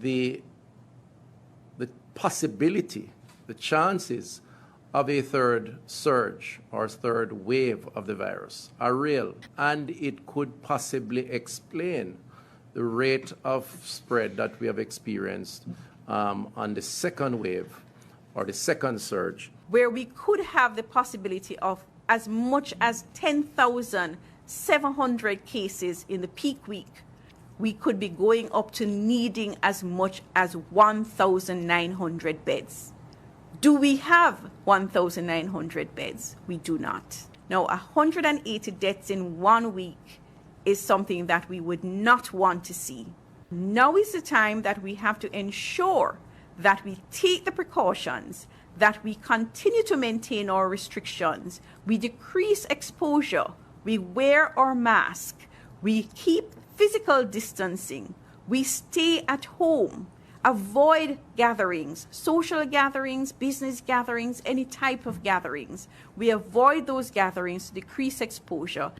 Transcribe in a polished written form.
the possibility, the chances of a third surge or third wave of the virus are real, and it could possibly explain the rate of spread that we have experienced on the second wave or the second surge, where we could have the possibility of as much as 10,700 cases in the peak week. We could be going up to needing as much as 1,900 beds. Do we have 1,900 beds? We do not. Now, 180 deaths in 1 week is something that we would not want to see. Now is the time that we have to ensure that we take the precautions, that we continue to maintain our restrictions, we decrease exposure, we wear our mask, we keep physical distancing, we stay at home, avoid gatherings, social gatherings, business gatherings, any type of gatherings. We avoid those gatherings to decrease exposure.